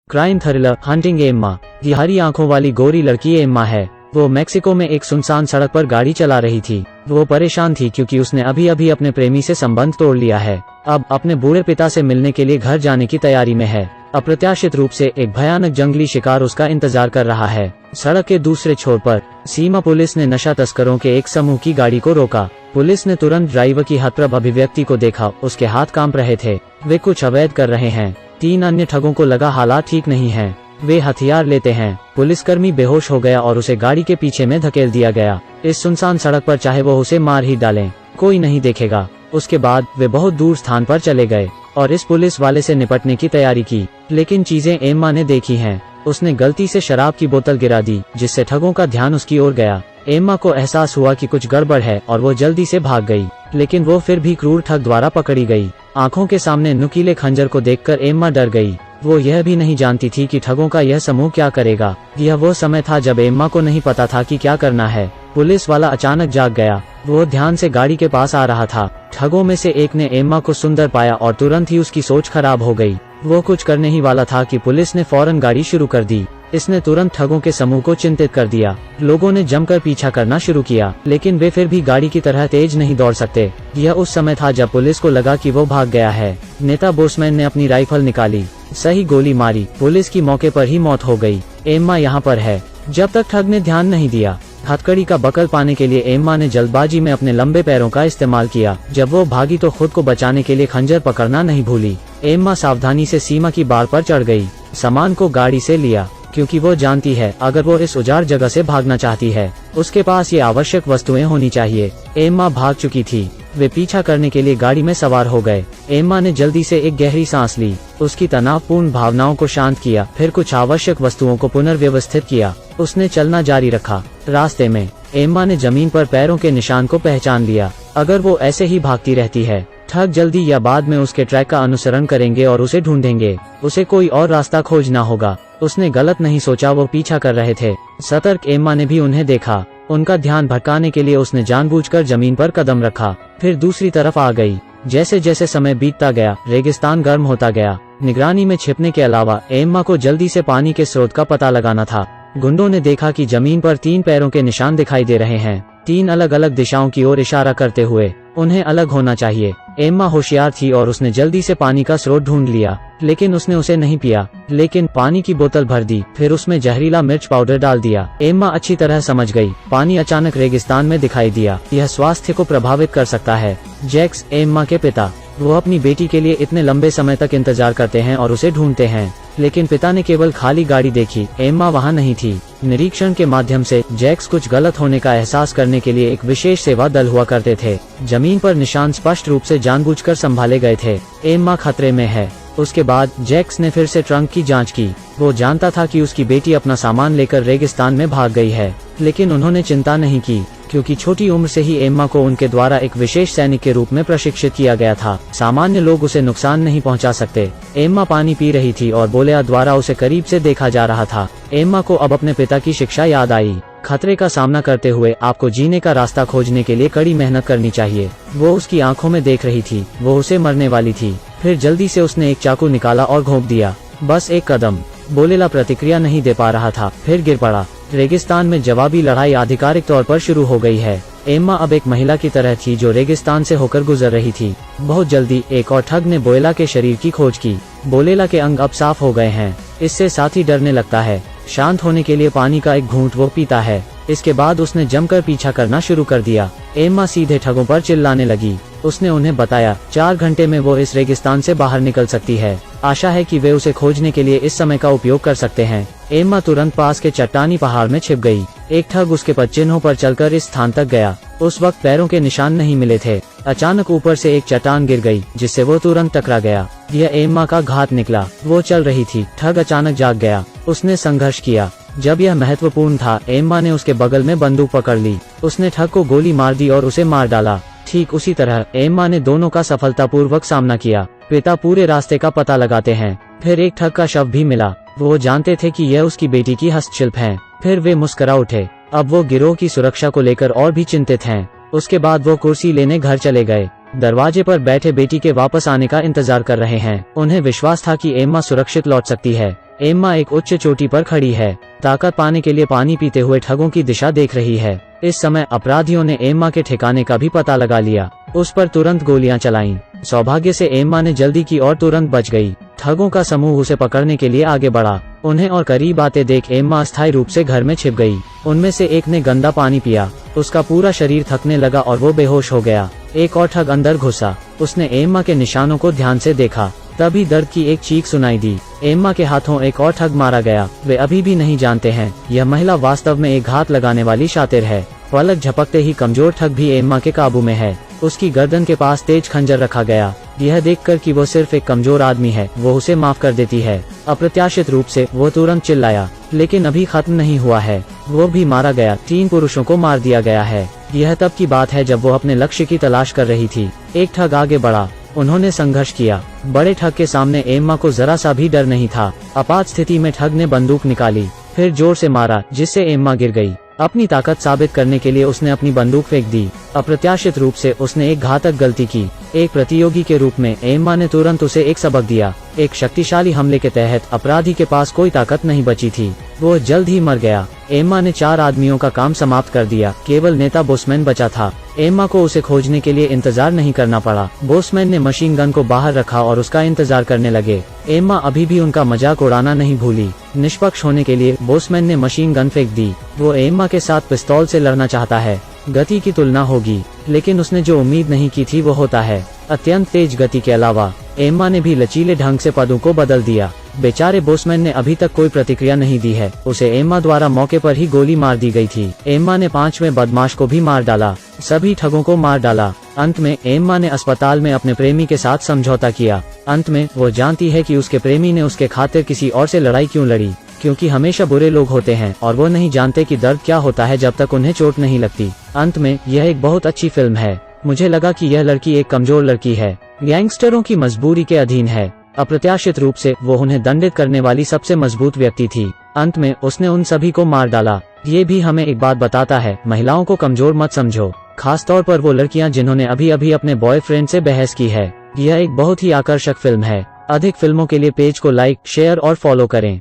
Crime thriller hunting Emma. ये हरी आंखों वाली गोरी लड़की एम्मा है। वो मेक्सिको में एक सुनसान सड़क पर गाड़ी चला रही थी। वो परेशान थी क्योंकि उसने अभी अभी अपने प्रेमी से संबंध तोड़ लिया है। अब अपने बूढ़े पिता से मिलने के लिए घर जाने की तैयारी में है। अप्रत्याशित रूप से एक भयानक जंगली शिकार उसका इंतजार कर रहा है। सड़क के दूसरे छोर पर सीमा पुलिस ने नशा तस्करों के एक समूह की गाड़ी को रोका। पुलिस ने तुरंत ड्राइवर की हतप्रभ अभिव्यक्ति को देखा। उसके हाथ कांप रहे थे। वे कुछ अवैध कर रहे हैं। 3 अन्य ठगों को लगा हालात ठीक नहीं हैं। वे हथियार लेते हैं। पुलिसकर्मी बेहोश हो गया और उसे गाड़ी के पीछे में धकेल दिया गया। इस सुनसान सड़क पर चाहे वो उसे मार ही डालें, कोई नहीं देखेगा। उसके बाद वे बहुत दूर स्थान पर चले गए और इस पुलिस वाले से निपटने की तैयारी की। लेकिन चीजें एम्मा ने देखी हैं। उसने गलती से शराब की बोतल गिरा दी, जिससे ठगों का ध्यान उसकी ओर गया। एम्मा को एहसास हुआ कि कुछ गड़बड़ है और वो जल्दी से भाग गई, लेकिन वो फिर भी क्रूर ठग द्वारा पकड़ी गई। आंखों के सामने नुकीले खंजर को देखकर एम्मा डर गई। वो यह भी नहीं जानती थी कि ठगों का यह समूह क्या करेगा। यह वो समय था जब एम्मा को नहीं पता था कि क्या करना है। पुलिस वाला अचानक जाग गया। वो ध्यान से गाड़ी के पास आ रहा था। ठगों में से एक ने एम्मा को सुंदर पाया और तुरंत ही उसकी सोच खराब हो गई। वो कुछ करने ही वाला था कि पुलिस ने फौरन गाड़ी शुरू कर दी। इसने तुरंत ठगों के समूह को चिंतित कर दिया। लोगों ने जमकर पीछा करना शुरू किया, लेकिन वे फिर भी गाड़ी की तरह तेज नहीं दौड़ सकते। यह उस समय था जब पुलिस को लगा कि वो भाग गया है। नेता बोसमैन ने अपनी राइफल निकाली, सही गोली मारी। पुलिस की मौके पर ही मौत हो गई। एम्मा यहाँ पर है। जब तक ठग ने ध्यान नहीं दिया। हथकड़ी का बकल पाने के लिए एम्मा ने जल्दबाजी में अपने लंबे पैरों का इस्तेमाल किया। जब वो भागी तो खुद को बचाने के लिए खंजर पकड़ना नहीं भूली। एम्मा सावधानी से सीमा की बार पर चढ़ गई। सामान को गाड़ी से लिया, क्योंकि वो जानती है अगर वो इस उजाड़ जगह से भागना चाहती है, उसके पास ये आवश्यक वस्तुएं होनी चाहिए। एम्मा भाग चुकी थी। वे पीछा करने के लिए गाड़ी में सवार हो गए। एम्मा ने जल्दी से एक गहरी सांस ली, उसकी तनावपूर्ण भावनाओं को शांत किया, फिर कुछ आवश्यक वस्तुओं को पुनर्व्यवस्थित किया। उसने चलना जारी रखा। रास्ते में एम्मा ने जमीन पर पैरों के निशान को पहचान लिया। अगर वो ऐसे ही भागती रहती है, ठग जल्दी या बाद में उसके ट्रैक का अनुसरण करेंगे और उसे ढूंढेंगे। उसे कोई और रास्ता खोजना होगा। उसने गलत नहीं सोचा, वो पीछा कर रहे थे। सतर्क एम्मा ने भी उन्हें देखा। उनका ध्यान भटकाने के लिए उसने जानबूझकर जमीन पर कदम रखा, फिर दूसरी तरफ आ गई। जैसे जैसे समय बीतता गया, रेगिस्तान गर्म होता गया। निगरानी में छिपने के अलावा एम्मा को जल्दी से पानी के स्रोत का पता लगाना था। गुंडों ने देखा कि जमीन पर 3 पैरों के निशान दिखाई दे रहे हैं, 3 अलग अलग दिशाओं की ओर इशारा करते हुए। उन्हें अलग होना चाहिए। एम्मा होशियार थी और उसने जल्दी से पानी का स्रोत ढूंढ लिया, लेकिन उसने उसे नहीं पिया, लेकिन पानी की बोतल भर दी, फिर उसमें जहरीला मिर्च पाउडर डाल दिया। एम्मा अच्छी तरह समझ गई। पानी अचानक रेगिस्तान में दिखाई दिया। यह स्वास्थ्य को प्रभावित कर सकता है। जैक्स, एम्मा के पिता, वो अपनी बेटी के लिए इतने लंबे समय तक इंतजार करते हैं और उसे ढूंढते हैं, लेकिन पिता ने केवल खाली गाड़ी देखी। एम्मा वहाँ नहीं थी। निरीक्षण के माध्यम से जैक्स कुछ गलत होने का एहसास करने के लिए एक विशेष सेवा दल हुआ करते थे। जमीन पर निशान स्पष्ट रूप से जानबूझकर संभाले गए थे। एम्मा खतरे में है। उसके बाद जैक्स ने फिर से ट्रंक की जांच की। वो जानता था कि उसकी बेटी अपना सामान लेकर रेगिस्तान में भाग गई है, लेकिन उन्होंने चिंता नहीं की, क्योंकि छोटी उम्र से ही एम्मा को उनके द्वारा एक विशेष सैनिक के रूप में प्रशिक्षित किया गया था। सामान्य लोग उसे नुकसान नहीं पहुंचा सकते। एम्मा पानी पी रही थी और बोलेया द्वारा उसे करीब से देखा जा रहा था। एम्मा को अब अपने पिता की शिक्षा याद आई। खतरे का सामना करते हुए आपको जीने का रास्ता खोजने के लिए कड़ी मेहनत करनी चाहिए। वो उसकी आंखों में देख रही थी। वो उसे मरने वाली थी। फिर जल्दी से उसने एक चाकू निकाला और घोंप दिया। बस एक कदम। बोलेला प्रतिक्रिया नहीं दे पा रहा था, फिर गिर पड़ा। रेगिस्तान में जवाबी लड़ाई आधिकारिक तौर पर शुरू हो गई है। एम्मा अब एक महिला की तरह थी जो रेगिस्तान से होकर गुजर रही थी। बहुत जल्दी एक और ठग ने बोलेला के शरीर की खोज की। बोलेला के अंग अब साफ हो गए हैं। इससे साथी डरने लगता है। शांत होने के लिए पानी का एक घूंट वो पीता है। इसके बाद उसने जमकर पीछा करना शुरू कर दिया। एम्मा सीधे ठगों पर चिल्लाने लगी। उसने उन्हें बताया 4 घंटे में वो इस रेगिस्तान से बाहर निकल सकती है। आशा है कि वे उसे खोजने के लिए इस समय का उपयोग कर सकते हैं। एम्मा तुरंत पास के चट्टानी पहाड़ में छिप गई। एक ठग उसके पद चिन्हों पर चलकर इस स्थान तक गया। उस वक्त पैरों के निशान नहीं मिले थे। अचानक ऊपर से एक चट्टान गिर गई, जिससे वो तुरंत टकरा गया। यह एम्मा का घात निकला। वो चल रही थी। ठग अचानक जाग गया। उसने संघर्ष किया। जब यह महत्वपूर्ण था, एम्मा ने उसके बगल में बंदूक पकड़ ली। उसने ठग को गोली मार दी और उसे मार डाला। ठीक उसी तरह एम्मा ने दोनों का सफलतापूर्वक सामना किया। पिता पूरे रास्ते का पता लगाते हैं। फिर एक ठग का शव भी मिला। वो जानते थे कि यह उसकी बेटी की हस्तशिल्प है। फिर वे मुस्कुरा उठे। अब वो गिरोह की सुरक्षा को लेकर और भी चिंतित हैं। उसके बाद वो कुर्सी लेने घर चले गए। दरवाजे पर बैठे बेटी के वापस आने का इंतजार कर रहे हैं। उन्हें विश्वास था कि एम्मा सुरक्षित लौट सकती है। एम्मा एक उच्च चोटी पर खड़ी है, ताकत पाने के लिए पानी पीते हुए ठगों की दिशा देख रही है। इस समय अपराधियों ने एम्मा के ठिकाने का भी पता लगा लिया, उस पर तुरंत गोलियां चलाईं। सौभाग्य से एम्मा ने जल्दी की और तुरंत बच गई। ठगों का समूह उसे पकड़ने के लिए आगे बढ़ा। उन्हें और करीब आते देख एम्मा अस्थायी रूप से घर में छिप गई। उनमें से एक ने गंदा पानी पिया, उसका पूरा शरीर थकने लगा और वो बेहोश हो गया। एक और ठग अंदर घुसा, उसने एम्मा के निशानों को ध्यान से देखा, तभी दर्द की एक चीख सुनाई दी। एम्मा के हाथों एक और ठग मारा गया। वे अभी भी नहीं जानते हैं यह महिला वास्तव में एक घात लगाने वाली शातिर है। पलक झपकते ही कमजोर ठग भी एम्मा के काबू में है। उसकी गर्दन के पास तेज खंजर रखा गया। यह देखकर कि वो सिर्फ एक कमजोर आदमी है, वो उसे माफ कर देती है। अप्रत्याशित रूप से वो तुरंत चिल्लाया, लेकिन अभी खत्म नहीं हुआ है। वो भी मारा गया। 3 पुरुषों को मार दिया गया है। यह तब की बात है जब वो अपने लक्ष्य की तलाश कर रही थी। एक ठग आगे बढ़ा, उन्होंने संघर्ष किया। बड़े ठग के सामने एम्मा को जरा सा भी डर नहीं था। आपात स्थिति में ठग ने बंदूक निकाली, फिर जोर से मारा, जिससे एम्मा गिर गई। अपनी ताकत साबित करने के लिए उसने अपनी बंदूक फेंक दी। अप्रत्याशित रूप से उसने एक घातक गलती की। एक प्रतियोगी के रूप में एम्मा ने तुरंत उसे एक सबक दिया। एक शक्तिशाली हमले के तहत अपराधी के पास कोई ताकत नहीं बची थी, वो जल्द ही मर गया। एम्मा ने 4 आदमियों का काम समाप्त कर दिया, केवल नेता बोसमैन बचा था। एम्मा को उसे खोजने के लिए इंतजार नहीं करना पड़ा। बोसमैन ने मशीन गन को बाहर रखा और उसका इंतजार करने लगे। एम्मा अभी भी उनका मजाक उड़ाना नहीं भूली। निष्पक्ष होने के लिए बोसमैन ने मशीन गन फेंक दी। वो एम्मा के साथ पिस्तौल से लड़ना चाहता है। गति की तुलना होगी, लेकिन उसने जो उम्मीद नहीं की थी वो होता है। अत्यंत तेज गति के अलावा एम्मा ने भी लचीले ढंग से पदों को बदल दिया। बेचारे बोसमैन ने अभी तक कोई प्रतिक्रिया नहीं दी है। उसे एम्मा द्वारा मौके पर ही गोली मार दी गई थी। एम्मा ने 5वें बदमाश को भी मार डाला, सभी ठगों को मार डाला। अंत में एम्मा ने अस्पताल में अपने प्रेमी के साथ समझौता किया। अंत में वो जानती है कि उसके प्रेमी ने उसके खातिर किसी और से लड़ाई क्यों लड़ी, क्योंकि हमेशा बुरे लोग होते हैं और वो नहीं जानते कि दर्द क्या होता है जब तक उन्हें चोट नहीं लगती। अंत में यह एक बहुत अच्छी फिल्म है। मुझे लगा कि यह लड़की एक कमजोर लड़की है, गैंगस्टरों की मजबूरी के अधीन है। अप्रत्याशित रूप से वो उन्हें दंडित करने वाली सबसे मजबूत व्यक्ति थी। अंत में उसने उन सभी को मार डाला। ये भी हमें एक बात बताता है, महिलाओं को कमजोर मत समझो, खासतौर पर वो लड़कियां जिन्होंने अभी अभी अपने बॉयफ्रेंड से बहस की है। यह एक बहुत ही आकर्षक फिल्म है। अधिक फिल्मों के लिए पेज को लाइक, शेयर और फॉलो करें।